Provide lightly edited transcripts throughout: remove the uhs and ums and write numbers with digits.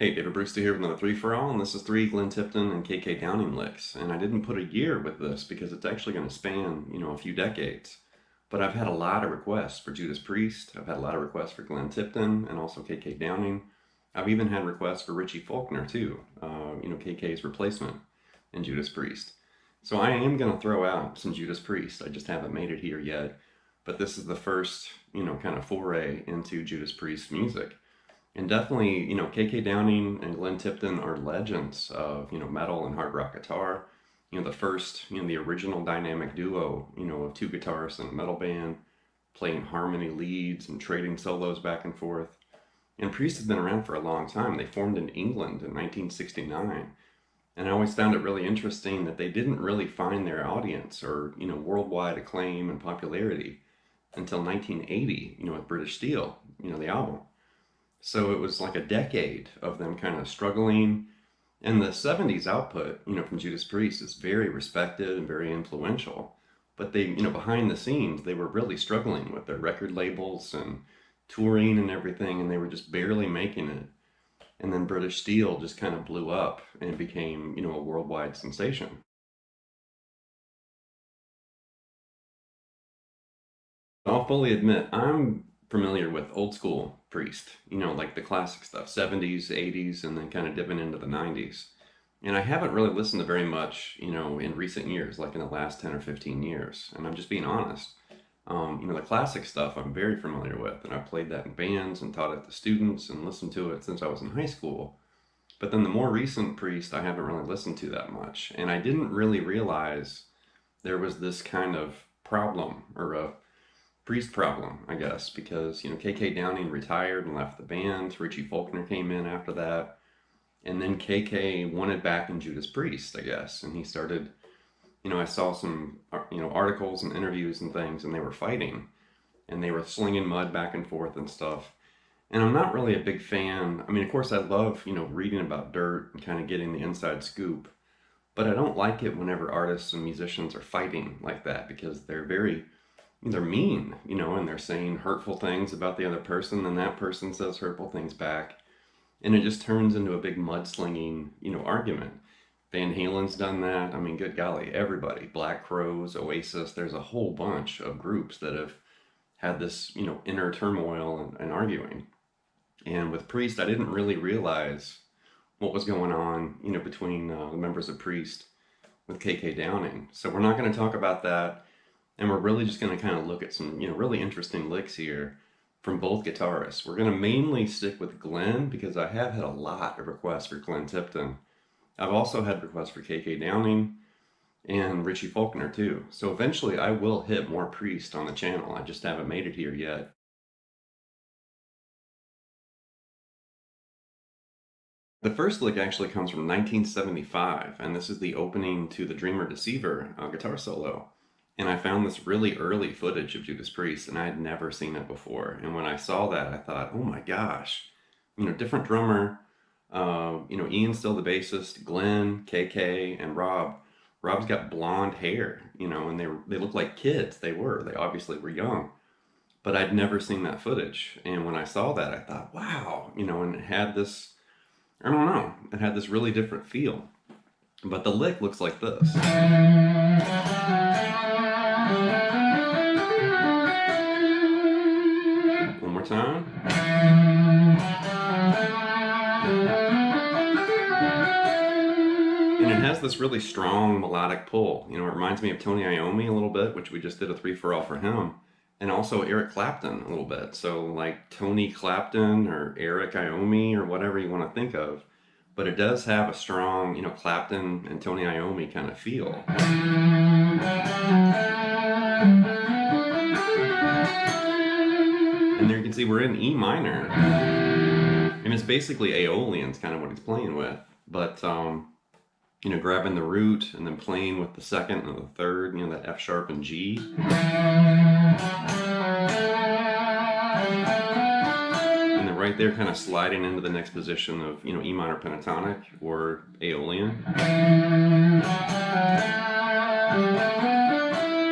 Hey, David Brewster here with another 3 for All, and this is 3 Glenn Tipton and K.K. Downing licks. And I didn't put a year with this because it's actually going to span, a few decades. But I've had a lot of requests for Judas Priest. I've had a lot of requests for Glenn Tipton and also K.K. Downing. I've even had requests for Richie Faulkner too, K.K.'s replacement in Judas Priest. So I am going to throw out some Judas Priest. I just haven't made it here yet. But this is the first, kind of foray into Judas Priest music. And definitely, K.K. Downing and Glenn Tipton are legends of, metal and hard rock guitar. The first, the original dynamic duo, of two guitarists in a metal band, playing harmony leads and trading solos back and forth. And Priest has been around for a long time. They formed in England in 1969. And I always found it really interesting that they didn't really find their audience or, worldwide acclaim and popularity until 1980, with British Steel, the album. So it was like a decade of them kind of struggling. And the 70s output, from Judas Priest is very respected and very influential. But they, behind the scenes, they were really struggling with their record labels and touring and everything, and they were just barely making it. And then British Steel just kind of blew up and became, a worldwide sensation. I'll fully admit, I'm familiar with old school Priest, like the classic stuff, 70s, 80s, and then kind of dipping into the 90s. And I haven't really listened to very much, in recent years, like in the last 10 or 15 years. And I'm just being honest. The classic stuff I'm very familiar with, and I've played that in bands and taught it to students and listened to it since I was in high school. But then the more recent Priest, I haven't really listened to that much. And I didn't really realize there was this kind of problem or a Priest problem, I guess, because, K.K. Downing retired and left the band. Richie Faulkner came in after that. And then K.K. wanted back in Judas Priest, I guess. And he started, I saw some, articles and interviews and things, and they were fighting. And they were slinging mud back and forth and stuff. And I'm not really a big fan. I mean, of course, I love, reading about dirt and kind of getting the inside scoop. But I don't like it whenever artists and musicians are fighting like that because they're mean, and they're saying hurtful things about the other person, and that person says hurtful things back. And it just turns into a big mudslinging, argument. Van Halen's done that. I mean, good golly, everybody. Black Crowes, Oasis, there's a whole bunch of groups that have had this, inner turmoil and arguing. And with Priest, I didn't really realize what was going on, between the members of Priest with K.K. Downing. So we're not going to talk about that. And we're really just going to kind of look at some, really interesting licks here from both guitarists. We're going to mainly stick with Glenn because I have had a lot of requests for Glenn Tipton. I've also had requests for K.K. Downing and Richie Faulkner too. So eventually I will hit more Priest on the channel. I just haven't made it here yet. The first lick actually comes from 1975, and this is the opening to the Dreamer Deceiver guitar solo. And I found this really early footage of Judas Priest, and I had never seen it before. And when I saw that, I thought, oh my gosh, different drummer. Ian's still the bassist, Glenn, K.K., and Rob. Rob's got blonde hair, and they look like kids. They obviously were young. But I'd never seen that footage. And when I saw that, I thought, wow, and it had this, I don't know, it had this really different feel. But the lick looks like this. One more time. And it has this really strong melodic pull. It reminds me of Tony Iommi a little bit, which we just did a 3 for All for him. And also Eric Clapton a little bit. So like Tony Clapton or Eric Iommi or whatever you want to think of. But it does have a strong, Clapton and Tony Iommi kind of feel. And there you can see we're in E minor. And it's basically Aeolian's kind of what he's playing with. But, grabbing the root and then playing with the second and the third, that F sharp and G. Right there kind of sliding into the next position of, E minor pentatonic or Aeolian.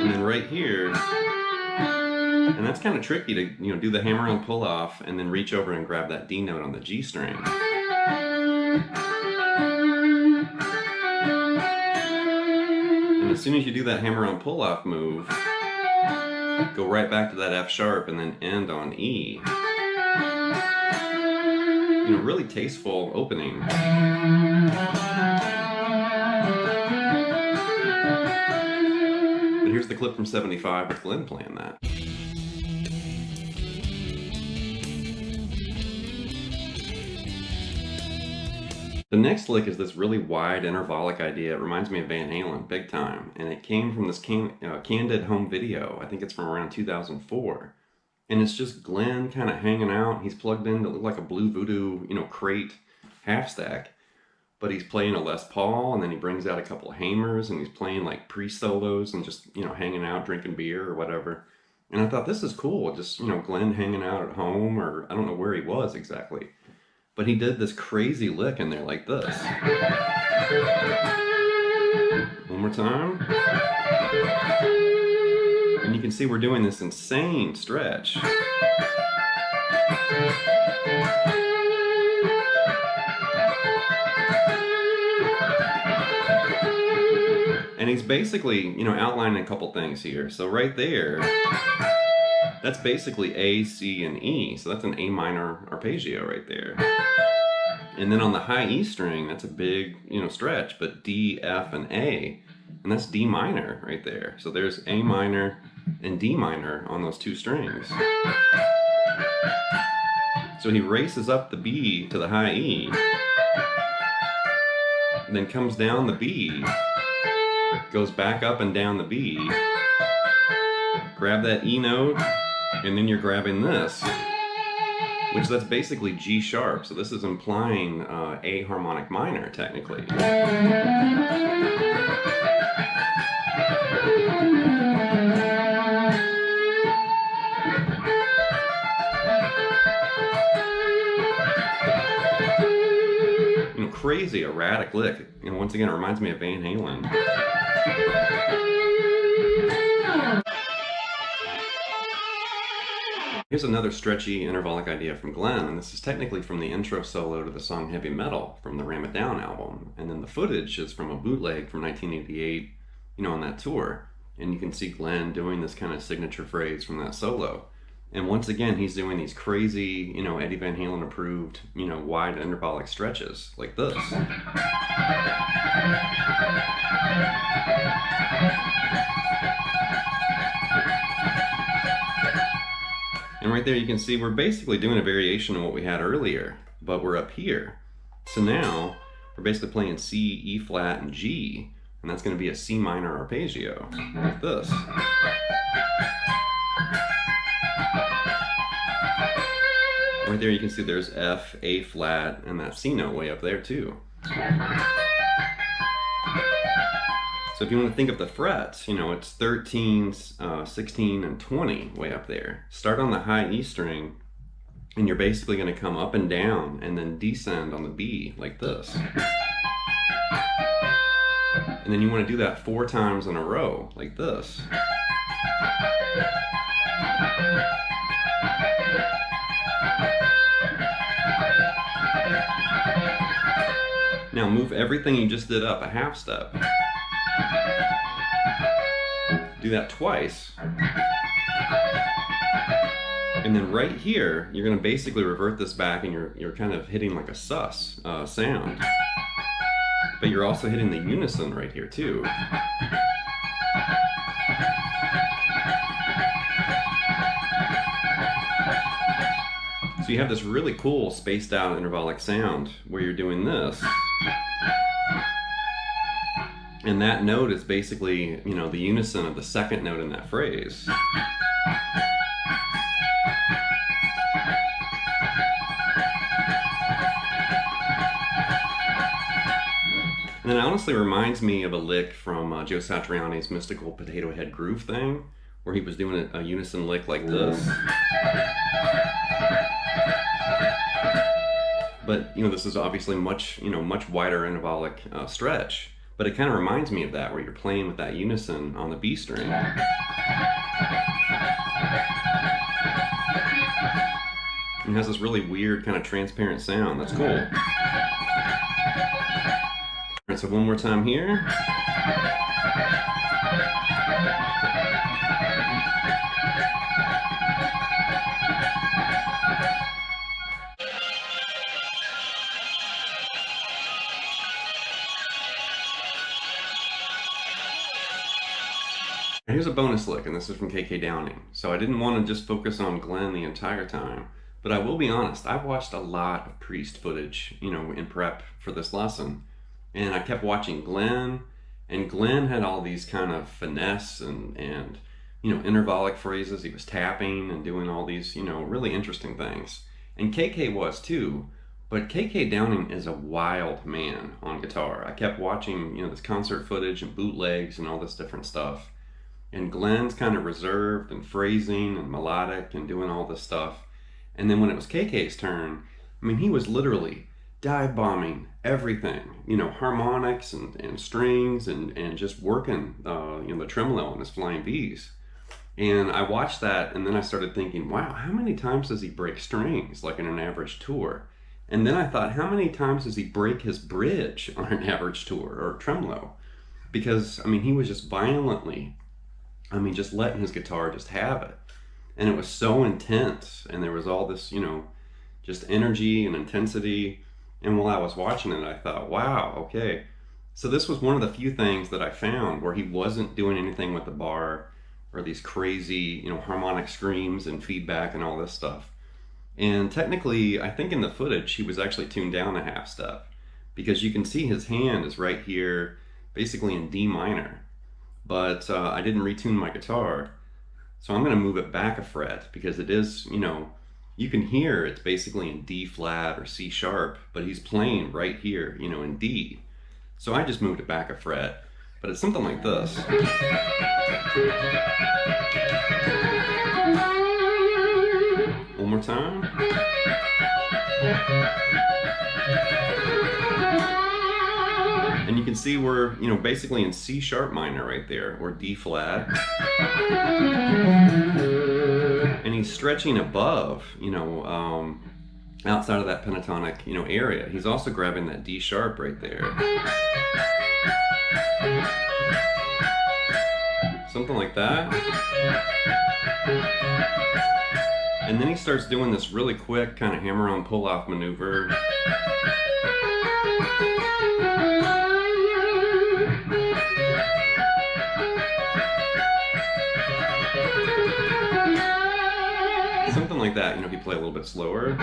And then right here, and that's kind of tricky to, do the hammer and pull off and then reach over and grab that D note on the G string. And as soon as you do that hammer on pull-off move, go right back to that F sharp and then end on E. You know, really tasteful opening. But here's the clip from '75 with Glenn playing that. The next lick is this really wide intervallic idea. It reminds me of Van Halen, big time. And it came from this candid home video. I think it's from around 2004. And it's just Glenn kind of hanging out. He's plugged in to look like a Blue Voodoo, you know, crate half stack. But he's playing a Les Paul, and then he brings out a couple of hammers, and he's playing like pre-solos and just, you know, hanging out, drinking beer or whatever. And I thought, this is cool. Just, you know, Glenn hanging out at home, or I don't know where he was exactly. But he did this crazy lick in there like this. One more time. And you can see we're doing this insane stretch. And he's basically, you know, outlining a couple things here. So right there, that's basically A, C, and E. So that's an A minor arpeggio right there. And then on the high E string, that's a big, you know, stretch, but D, F, and A. And that's D minor right there. So there's A minor and D minor on those two strings. So he races up the B to the high E, and then comes down the B, goes back up and down the B, grab that E note, and then you're grabbing this, which that's basically G sharp. So this is implying A harmonic minor, technically. You know, crazy erratic lick. You know, once again, it reminds me of Van Halen. Here's another stretchy intervallic idea from Glenn, and this is technically from the intro solo to the song Heavy Metal from the Ram It Down album. And then the footage is from a bootleg from 1988, you know, on that tour. And you can see Glenn doing this kind of signature phrase from that solo. And once again, he's doing these crazy, you know, Eddie Van Halen approved, you know, wide intervallic stretches like this. And right there you can see we're basically doing a variation of what we had earlier, but we're up here. So now we're basically playing C, E flat, and G, and that's going to be a C minor arpeggio, like this. Right there you can see there's F, A flat, and that C note way up there too. So if you want to think of the frets, you know, it's 13, 16, and 20 way up there. Start on the high E string, and you're basically going to come up and down and then descend on the B like this. And then you want to do that 4 times in a row like this. Now move everything you just did up a half step. Do that twice. And then right here, you're going to basically revert this back, and you're kind of hitting like a sus sound. But you're also hitting the unison right here too. So you have this really cool spaced out intervallic sound where you're doing this. And that note is basically, you know, the unison of the second note in that phrase. And it honestly reminds me of a lick from Joe Satriani's Mystical Potato Head Groove thing, where he was doing a unison lick like this. But, you know, this is obviously much wider intervallic stretch. But it kind of reminds me of that, where you're playing with that unison on the B string. It has this really weird kind of transparent sound. That's cool. so one more time here. Here's a bonus lick, and this is from K.K. Downing. So I didn't want to just focus on Glenn the entire time, but I will be honest, I've watched a lot of Priest footage, in prep for this lesson. And I kept watching Glenn, and Glenn had all these kind of finesse and intervallic phrases. He was tapping and doing all these, really interesting things. And KK was too, but KK Downing is a wild man on guitar. I kept watching, this concert footage and bootlegs and all this different stuff. And Glenn's kind of reserved and phrasing and melodic and doing all this stuff. And then when it was KK's turn, he was literally dive bombing everything, harmonics and strings and just working, the tremolo on his flying V's. And I watched that, and then I started thinking, wow, how many times does he break strings, like in an average tour? And then I thought, how many times does he break his bridge on an average tour or tremolo? Because, he was just violently, just letting his guitar just have it. And it was so intense, and there was all this, just energy and intensity. And while I was watching it, I thought, wow, okay. So this was one of the few things that I found where he wasn't doing anything with the bar or these crazy, harmonic screams and feedback and all this stuff. And technically, I think in the footage, he was actually tuned down a half step, because you can see his hand is right here, basically in D minor. But I didn't retune my guitar, so I'm going to move it back a fret, because it is, you can hear it's basically in D flat or C sharp, but he's playing right here, in D. So I just moved it back a fret, but it's something like this. One more time. And you can see we're, basically in C sharp minor right there, or D flat. And he's stretching above, outside of that pentatonic, area. He's also grabbing that D sharp right there. Something like that. And then he starts doing this really quick kind of hammer-on pull-off maneuver. Something like that, if you play a little bit slower.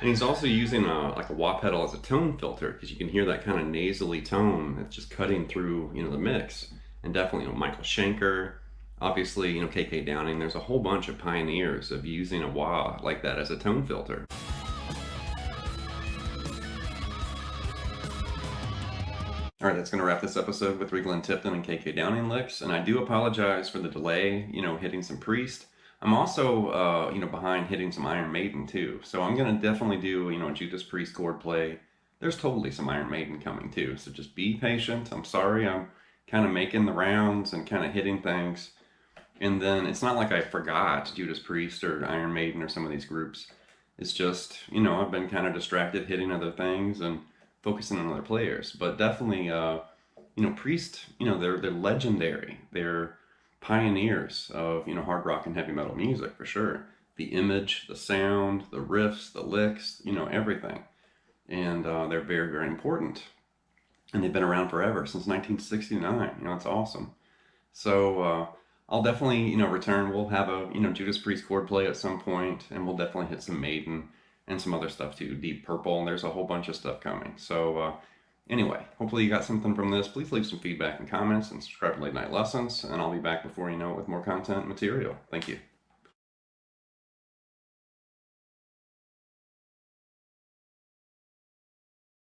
And he's also using like a wah pedal as a tone filter, because you can hear that kind of nasally tone that's just cutting through, the mix. And definitely, Michael Schenker, obviously, KK Downing. There's a whole bunch of pioneers of using a wah like that as a tone filter. All right, that's going to wrap this episode with 3 Glenn Tipton and KK Downing licks. And I do apologize for the delay, hitting some Priest. I'm also, behind hitting some Iron Maiden too. So I'm going to definitely do, Judas Priest chord play. There's totally some Iron Maiden coming too. So just be patient. I'm sorry, I'm kind of making the rounds and kind of hitting things. And then it's not like I forgot Judas Priest or Iron Maiden or some of these groups. It's just, I've been kind of distracted hitting other things and focusing on other players. But definitely, Priest, they're legendary. They're pioneers of, hard rock and heavy metal music for sure. The image, the sound, the riffs, the licks, everything. And they're very, very important. And they've been around forever, since 1969. It's awesome. So I'll definitely, return. We'll have a, Judas Priest chord play at some point, and we'll definitely hit some Maiden and some other stuff too. Deep Purple, and there's a whole bunch of stuff coming. So anyway, hopefully you got something from this. Please leave some feedback and comments, and subscribe to Late Night Lessons, and I'll be back before you know it with more content and material. Thank you.